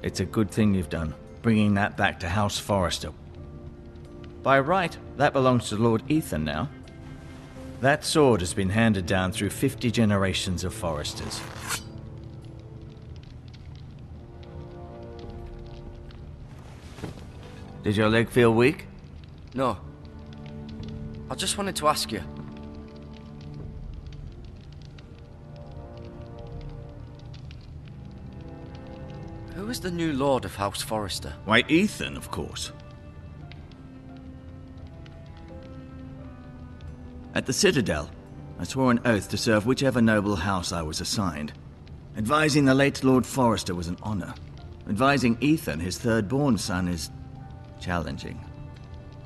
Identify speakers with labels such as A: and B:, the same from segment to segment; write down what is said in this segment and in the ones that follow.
A: It's a good thing you've done, bringing that back to House Forrester. By right, that belongs to Lord Ethan now. That sword has been handed down through 50 generations of Forresters. Did your leg feel weak?
B: No. I just wanted to ask you. Who is the new Lord of House Forrester?
A: Why, Ethan, of course. At the Citadel, I swore an oath to serve whichever noble house I was assigned. Advising the late Lord Forrester was an honor. Advising Ethan, his third-born son, is challenging.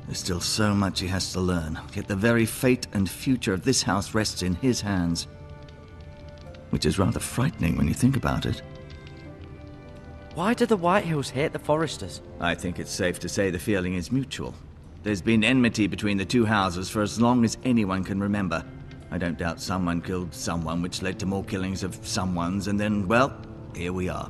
A: There's still so much he has to learn, yet the very fate and future of this house rests in his hands. Which is rather frightening when you think about it.
B: Why do the Whitehills hate the Forresters?
A: I think it's safe to say the feeling is mutual. There's been enmity between the two houses for as long as anyone can remember. I don't doubt someone killed someone, which led to more killings of someones, and then, well, here we are.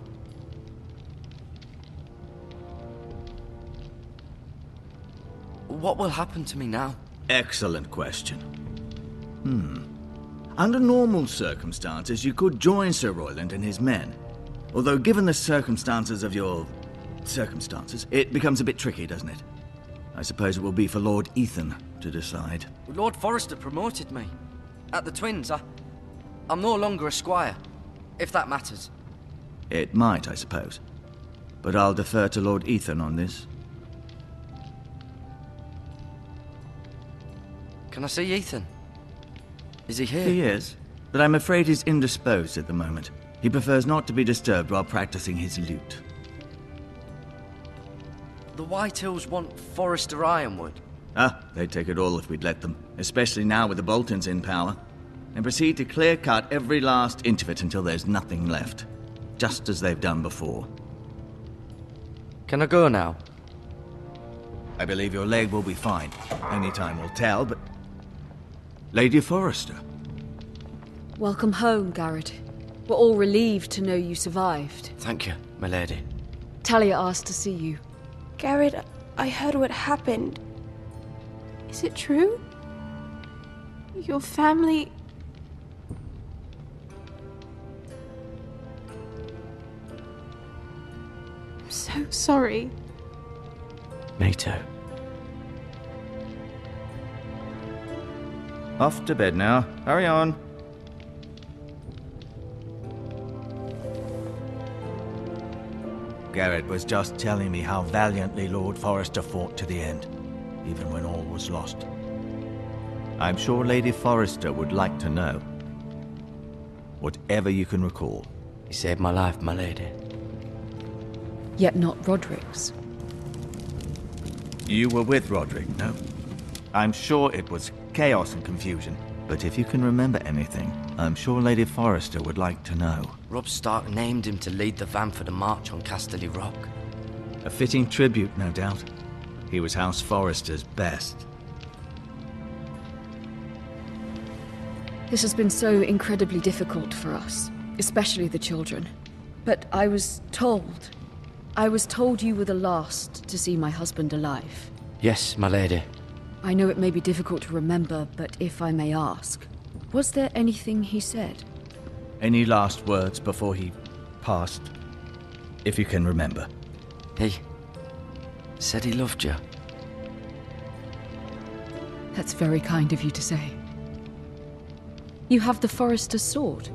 B: What will happen to me now?
A: Excellent question. Under normal circumstances, you could join Sir Royland and his men. Although, given the circumstances of your circumstances, it becomes a bit tricky, doesn't it? I suppose it will be for Lord Ethan to decide.
B: Lord Forrester promoted me. At the Twins, I'm no longer a squire, if that matters.
A: It might, I suppose. But I'll defer to Lord Ethan on this.
B: Can I see Ethan? Is he here?
A: He is, but I'm afraid he's indisposed at the moment. He prefers not to be disturbed while practicing his lute.
B: The Whitehills want Forrester Ironwood.
A: They'd take it all if we'd let them, especially now with the Boltons in power, and proceed to clear-cut every last inch of it until there's nothing left, just as they've done before.
B: Can I go now?
A: I believe your leg will be fine. Only time will tell, but... Lady Forrester.
C: Welcome home, Garrett. We're all relieved to know you survived.
B: Thank you, my lady.
C: Talia asked to see you.
D: Garrett, I heard what happened. Is it true? Your family... I'm so sorry.
B: Me too.
A: Off to bed now. Hurry on. Garrett was just telling me how valiantly Lord Forrester fought to the end, even when all was lost. I'm sure Lady Forrester would like to know. Whatever you can recall.
B: He saved my life, my lady.
C: Yet not Roderick's.
A: You were with Roderick, no? I'm sure it was chaos and confusion, but if you can remember anything, I'm sure Lady Forrester would like to know.
B: Robb Stark named him to lead the van for the march on Casterly Rock.
A: A fitting tribute, no doubt. He was House Forrester's best.
C: This has been so incredibly difficult for us, especially the children. But I was told you were the last to see my husband alive.
B: Yes, my lady.
C: I know it may be difficult to remember, but if I may ask, was there anything he said?
A: Any last words before he passed? If you can remember.
B: He said he loved you.
C: That's very kind of you to say. You have the Forrester's sword.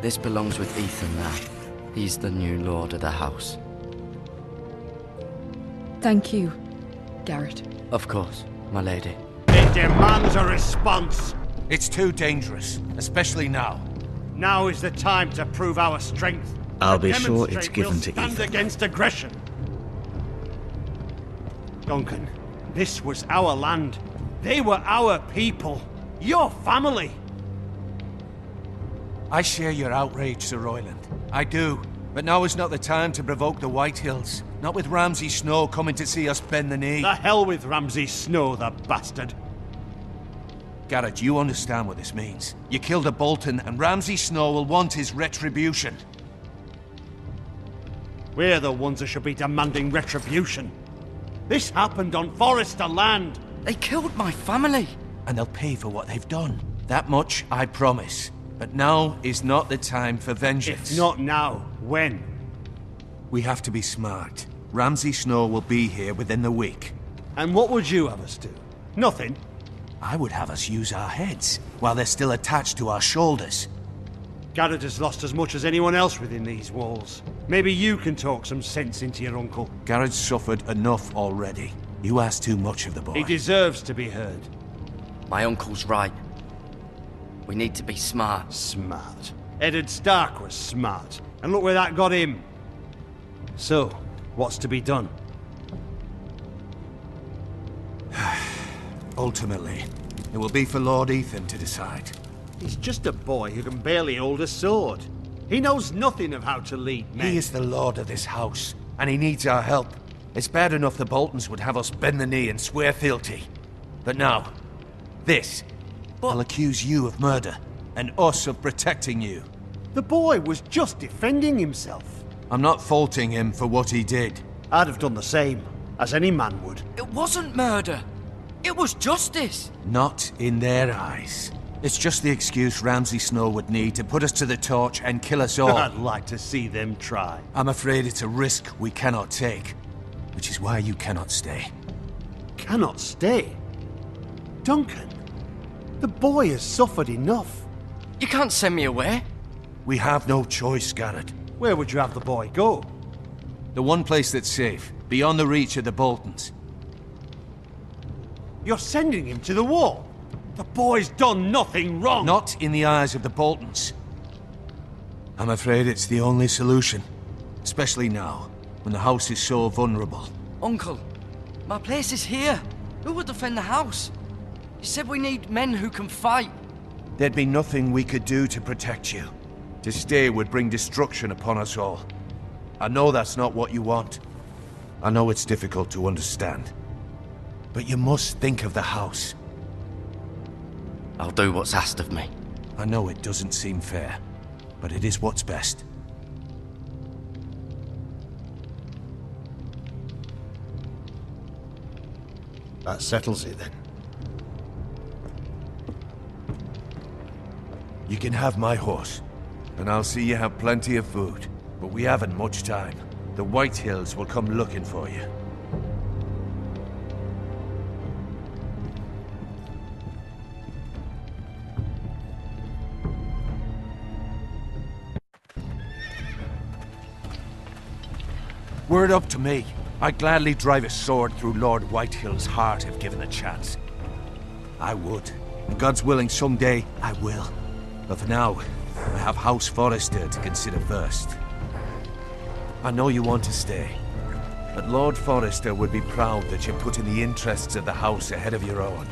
B: This belongs with Ethan now. He's the new lord of the house.
C: Thank you, Garrett.
B: Of course, my lady.
E: It demands a response.
F: It's too dangerous, especially now.
E: Now is the time to prove our strength.
A: I'll
E: To
A: be sure it's
E: demonstrate
A: given
E: we'll
A: to
E: stand
A: Ethan.
E: against aggression. Duncan, this was our land. They were our people. Your family.
F: I share your outrage, Sir Royland. I do. But now is not the time to provoke the Whitehills. Not with Ramsay Snow coming to see us bend the knee.
E: The hell with Ramsay Snow, the bastard.
F: Garrett, you understand what this means. You killed a Bolton, and Ramsay Snow will want his retribution.
E: We're the ones that should be demanding retribution. This happened on Forester land.
B: They killed my family.
F: And they'll pay for what they've done. That much I promise. But now is not the time for vengeance.
E: If not now, when?
F: We have to be smart. Ramsay Snow will be here within the week.
E: And what would you have us do? Nothing.
F: I would have us use our heads, while they're still attached to our shoulders.
E: Garrett has lost as much as anyone else within these walls. Maybe you can talk some sense into your uncle.
F: Garrett's suffered enough already. You ask too much of the boy.
E: He deserves to be heard.
B: My uncle's right. We need to be smart.
E: Smart. Eddard Stark was smart. And look where that got him. So, what's to be done?
F: Ultimately, it will be for Lord Ethan to decide.
E: He's just a boy who can barely hold a sword. He knows nothing of how to lead men.
F: He is the lord of this house, and he needs our help. It's bad enough the Boltons would have us bend the knee and swear fealty. But now, this. I'll accuse you of murder, and us of protecting you.
E: The boy was just defending himself.
F: I'm not faulting him for what he did.
E: I'd have done the same, as any man would.
B: It wasn't murder. It was justice.
F: Not in their eyes. It's just the excuse Ramsay Snow would need to put us to the torch and kill us all.
E: I'd like to see them try.
F: I'm afraid it's a risk we cannot take, which is why you cannot stay.
E: Cannot stay? Duncan, the boy has suffered enough.
B: You can't send me away.
F: We have no choice, Garrett.
E: Where would you have the boy go?
F: The one place that's safe, beyond the reach of the Boltons.
E: You're sending him to the wall? The boy's done nothing wrong!
F: Not in the eyes of the Boltons. I'm afraid it's the only solution. Especially now, when the house is so vulnerable.
B: Uncle, my place is here. Who would defend the house? You said we need men who can fight.
F: There'd be nothing we could do to protect you. To stay would bring destruction upon us all. I know that's not what you want. I know it's difficult to understand. But you must think of the house.
B: I'll do what's asked of me.
F: I know it doesn't seem fair, but it is what's best.
E: That settles it then.
F: You can have my horse, and I'll see you have plenty of food. But we haven't much time. The White Hills will come looking for you. Were it up to me, I'd gladly drive a sword through Lord Whitehill's heart if given the chance. I would. And God's willing, someday I will. But for now, I have House Forester to consider first. I know you want to stay, but Lord Forester would be proud that you're putting the interests of the house ahead of your own.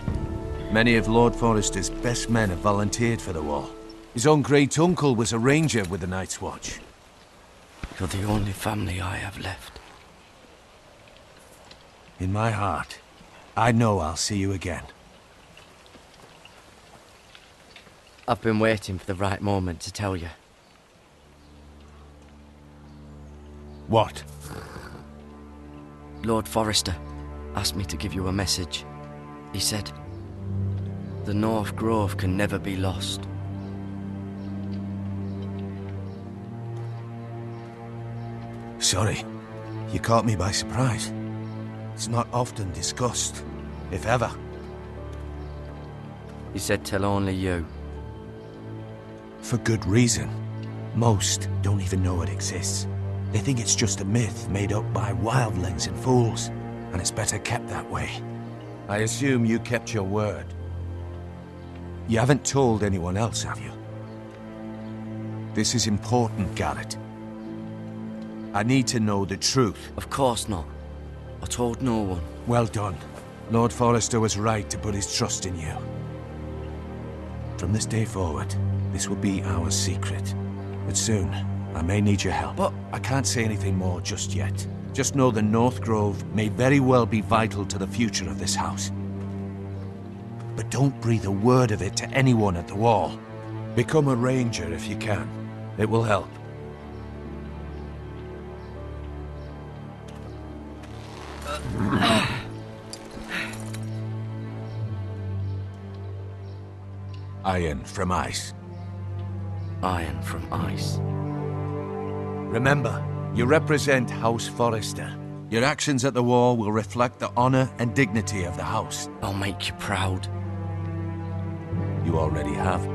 F: Many of Lord Forester's best men have volunteered for the war. His own great-uncle was a ranger with the Night's Watch.
B: You're the only family I have left.
F: In my heart, I know I'll see you again.
B: I've been waiting for the right moment to tell you.
F: What?
B: Lord Forester asked me to give you a message. He said, the North Grove can never be lost.
F: Sorry, you caught me by surprise. It's not often discussed, if ever.
B: He said tell only you.
F: For good reason. Most don't even know it exists. They think it's just a myth made up by wildlings and fools, and it's better kept that way. I assume you kept your word. You haven't told anyone else, have you? This is important, Garrett. I need to know the truth.
B: Of course not. I told no one.
F: Well done. Lord Forester was right to put his trust in you. From this day forward, this will be our secret. But soon, I may need your help.
B: But
F: I can't say anything more just yet. Just know the North Grove may very well be vital to the future of this house. But don't breathe a word of it to anyone at the wall. Become a ranger if you can. It will help. Iron from ice.
B: Iron from ice.
F: Remember, you represent House Forrester. Your actions at the war will reflect the honor and dignity of the house.
B: I'll make you proud.
F: You already have.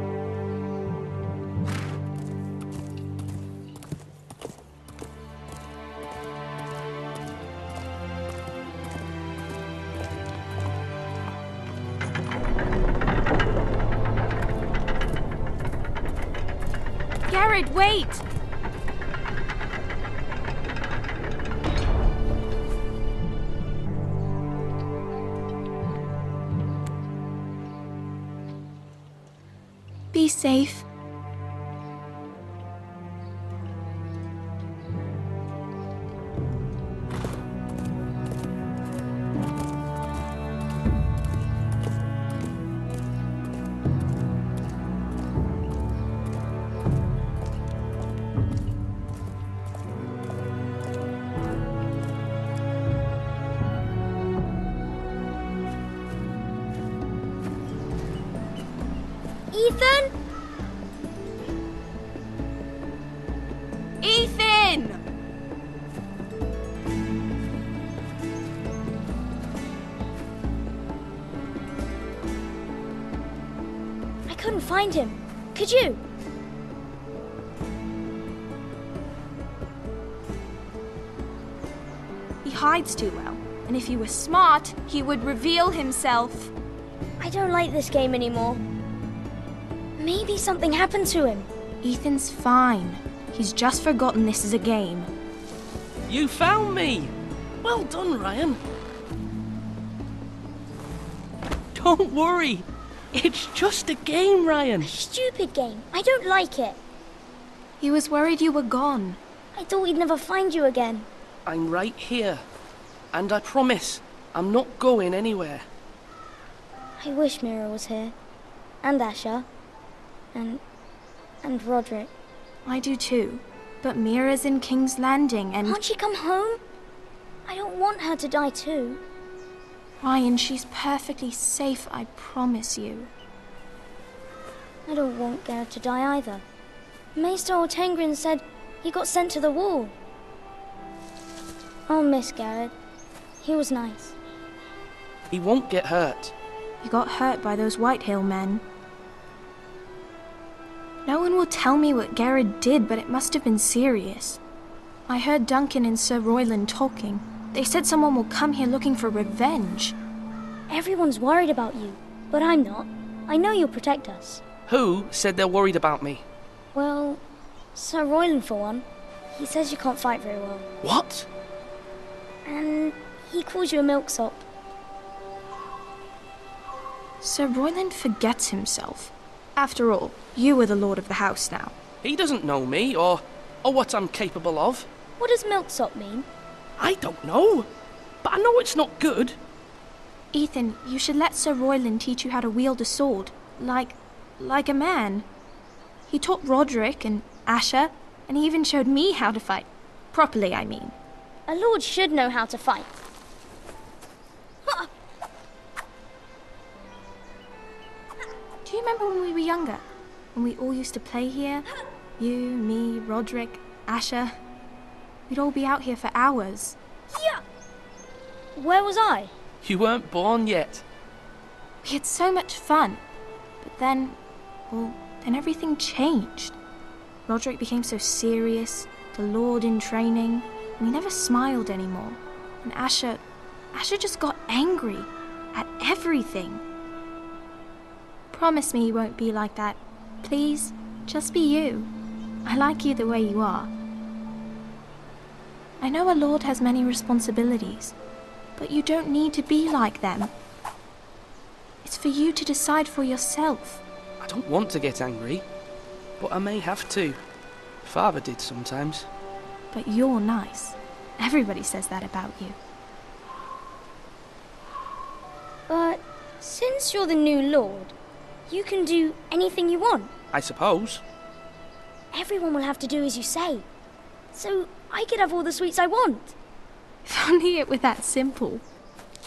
D: Garrett, wait! Be safe.
G: Ethan?
D: Ethan!
G: I couldn't find him. Could you?
D: He hides too well, and if he was smart, he would reveal himself.
G: I don't like this game anymore. Maybe something happened to him.
D: Ethan's fine. He's just forgotten this is a game.
H: You found me! Well done, Ryan. Don't worry. It's just a game, Ryan.
G: Stupid game. I don't like it.
D: He was worried you were gone.
G: I thought we'd never find you again.
H: I'm right here. And I promise, I'm not going anywhere.
G: I wish Mira was here. And Asher. And Roderick.
D: I do too. But Mira's in King's Landing and...
G: Can't she come home? I don't want her to die too.
D: Ryan, she's perfectly safe, I promise you.
G: I don't want Garrett to die either. Maester Ortengrin said he got sent to the war. I'll miss Garrett. He was nice.
H: He won't get hurt.
D: He got hurt by those Whitehill men. No one will tell me what Garrett did, but it must have been serious. I heard Duncan and Sir Royland talking. They said someone will come here looking for revenge.
G: Everyone's worried about you, but I'm not. I know you'll protect us.
H: Who said they're worried about me?
G: Well, Sir Royland for one. He says you can't fight very well.
H: What?
G: And he calls you a milksop.
D: Sir Royland forgets himself. After all, you are the lord of the house now.
H: He doesn't know me, or what I'm capable of.
G: What does milksop mean?
H: I don't know, but I know it's not good.
D: Ethan, you should let Sir Royland teach you how to wield a sword, like a man. He taught Roderick and Asher, and he even showed me how to fight. Properly, I mean.
G: A lord should know how to fight.
D: Do you remember when we were younger? When we all used to play here? You, me, Roderick, Asher. We'd all be out here for hours.
G: Yeah. Where was I?
H: You weren't born yet.
D: We had so much fun. But then everything changed. Roderick became so serious, the Lord in training, and he never smiled anymore. And Asher just got angry at everything. Promise me you won't be like that. Please, just be you. I like you the way you are. I know a lord has many responsibilities, but you don't need to be like them. It's for you to decide for yourself.
H: I don't want to get angry, but I may have to. Father did sometimes.
D: But you're nice. Everybody says that about you.
G: But since you're the new lord, you can do anything you want.
H: I suppose.
G: Everyone will have to do as you say. So I could have all the sweets I want.
D: If only it were that simple.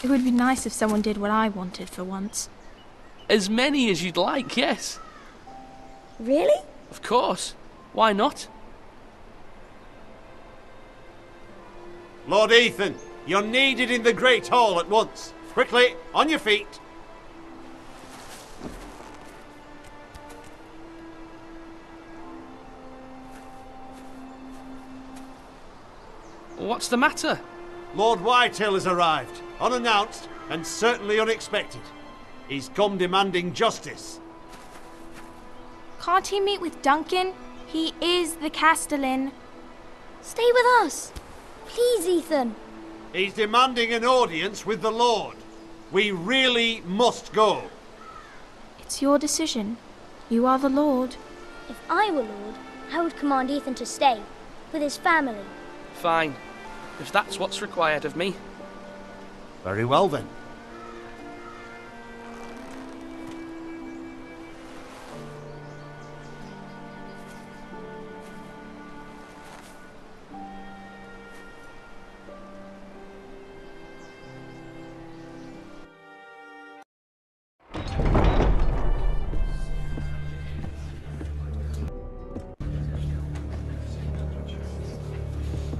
D: It would be nice if someone did what I wanted for once.
H: As many as you'd like, yes.
G: Really?
H: Of course. Why not?
E: Lord Ethan, you're needed in the Great Hall at once. Quickly, on your feet.
H: What's the matter?
E: Lord Whitehill has arrived, unannounced and certainly unexpected. He's come demanding justice.
D: Can't he meet with Duncan? He is the Castellan.
G: Stay with us. Please, Ethan.
E: He's demanding an audience with the Lord. We really must go.
D: It's your decision. You are the Lord.
G: If I were Lord, I would command Ethan to stay with his family.
H: Fine. If that's what's required of me.
E: Very well then.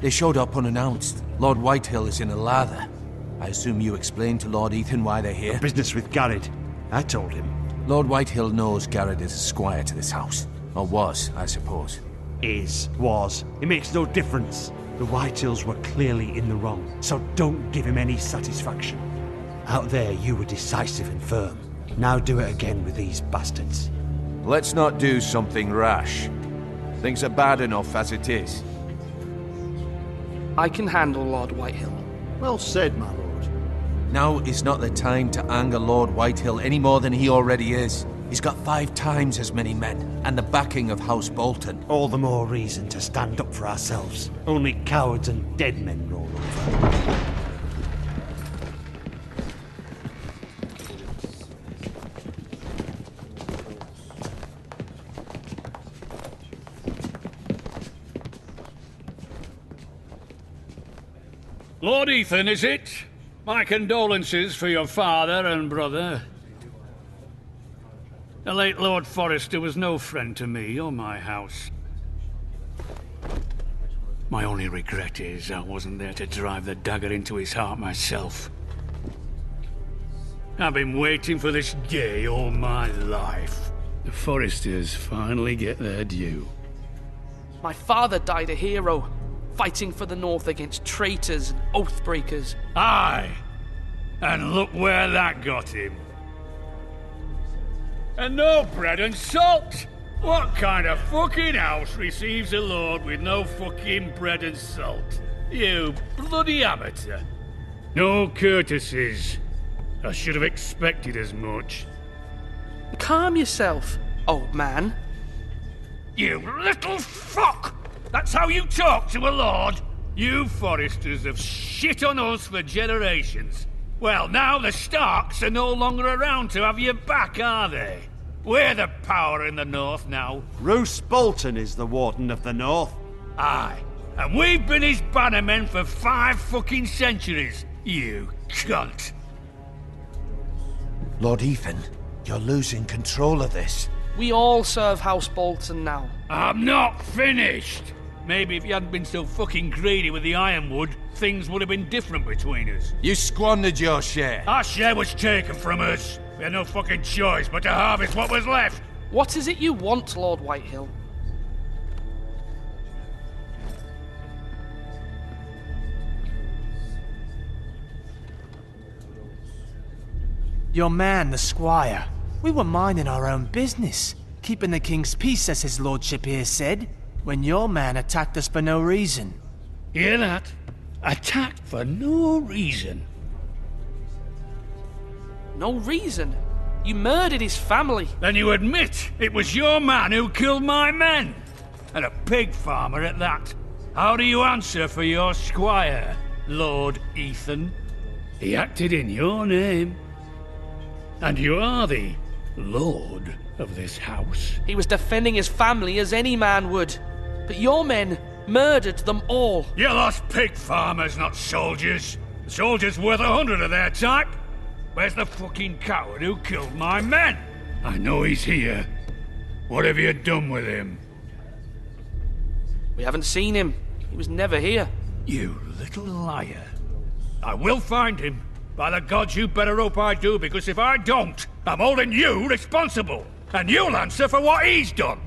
F: They showed up unannounced. Lord Whitehill is in a lather. I assume you explained to Lord Ethan why they're here?
E: Business with Garrett. I told him.
F: Lord Whitehill knows Garrett is a squire to this house. Or was, I suppose.
E: Was. It makes no difference. The Whitehills were clearly in the wrong, so don't give him any satisfaction. Out there, you were decisive and firm. Now do it again with these bastards.
F: Let's not do something rash. Things are bad enough as it is.
H: I can handle Lord Whitehill.
E: Well said, my lord.
F: Now is not the time to anger Lord Whitehill any more than he already is. He's got 5 times as many men, and the backing of House Bolton.
E: All the more reason to stand up for ourselves. Only cowards and dead men roll over.
I: Lord Ethan, is it? My condolences for your father and brother. The late Lord Forrester was no friend to me or my house. My only regret is I wasn't there to drive the dagger into his heart myself. I've been waiting for this day all my life. The Forresters finally get their due.
H: My father died a hero, fighting for the North against traitors and oathbreakers.
I: Aye, and look where that got him. And no bread and salt! What kind of fucking house receives a lord with no fucking bread and salt? You bloody amateur. No courtesies. I should have expected as much.
H: Calm yourself, old man.
I: You little fuck! That's how you talk to a lord? You Forresters have shit on us for generations. Well, now the Starks are no longer around to have your back, are they? We're the power in the North now.
E: Roose Bolton is the Warden of the North.
I: Aye, and we've been his bannermen for 5 fucking centuries, you cunt.
F: Lord Ethan, you're losing control of this.
H: We all serve House Bolton now.
I: I'm not finished! Maybe if you hadn't been so fucking greedy with the ironwood, things would have been different between us.
F: You squandered your share.
I: Our share was taken from us. We had no fucking choice but to harvest what was left.
H: What is it you want, Lord Whitehill?
J: Your man, the squire. We were minding our own business, keeping the king's peace, as his lordship here said, when your man attacked us for no reason.
I: Hear that? Attacked for no reason.
H: No reason? You murdered his family.
I: Then you admit it was your man who killed my men? And a pig farmer at that. How do you answer for your squire, Lord Ethan? He acted in your name. And you are the lord of this house.
H: He was defending his family as any man would. But your men Murdered them all.
I: You lost pig farmers, not soldiers. The soldiers worth 100 of their type. Where's the fucking coward who killed my men? I know he's here. What have you done with him?
H: We haven't seen him. He was never here.
I: You little liar. I will find him. By the gods, you better hope I do, because if I don't, I'm holding you responsible. And you'll answer for what he's done.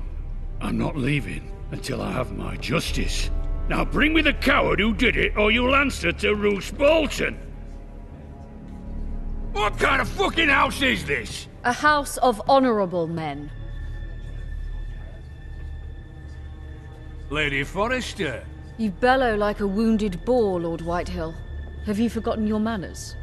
I: I'm not leaving until I have my justice. Now bring me the coward who did it, or you'll answer to Roose Bolton. What kind of fucking house is this?
C: A house of honorable men.
I: Lady Forrester.
C: You bellow like a wounded boar, Lord Whitehill. Have you forgotten your manners?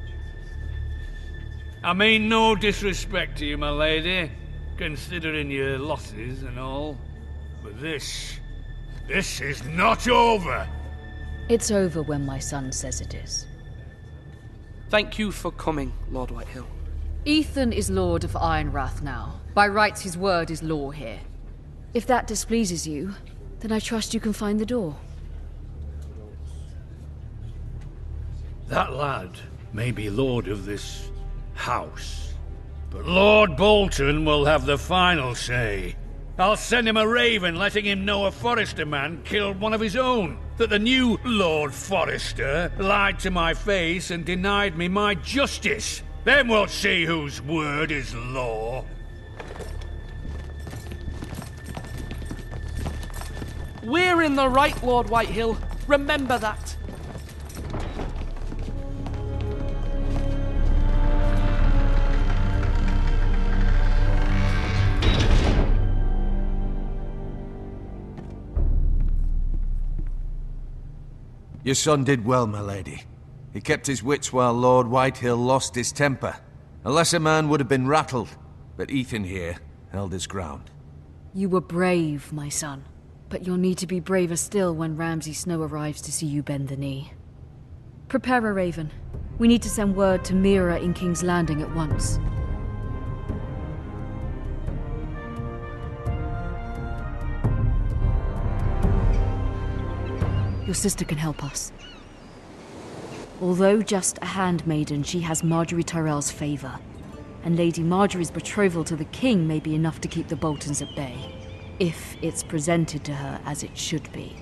I: I mean no disrespect to you, my lady, considering your losses and all. But this is not over.
C: It's over when my son says it is.
H: Thank you for coming, Lord Whitehill.
C: Ethan is Lord of Ironrath now. By rights, his word is law here. If that displeases you, then I trust you can find the door.
I: That lad may be lord of this house, but Lord Bolton will have the final say. I'll send him a raven letting him know a Forrester man killed one of his own, that the new Lord Forrester lied to my face and denied me my justice. Then we'll see whose word is law.
H: We're in the right, Lord Whitehill. Remember that.
F: Your son did well, my lady. He kept his wits while Lord Whitehill lost his temper. A lesser man would have been rattled, but Ethan here held his ground.
C: You were brave, my son. But you'll need to be braver still when Ramsay Snow arrives to see you bend the knee. Prepare a raven. We need to send word to Mira in King's Landing at once. Your sister can help us. Although just a handmaiden, she has Marjorie Tyrell's favor. And Lady Marjorie's betrothal to the king may be enough to keep the Boltons at bay. If it's presented to her as it should be.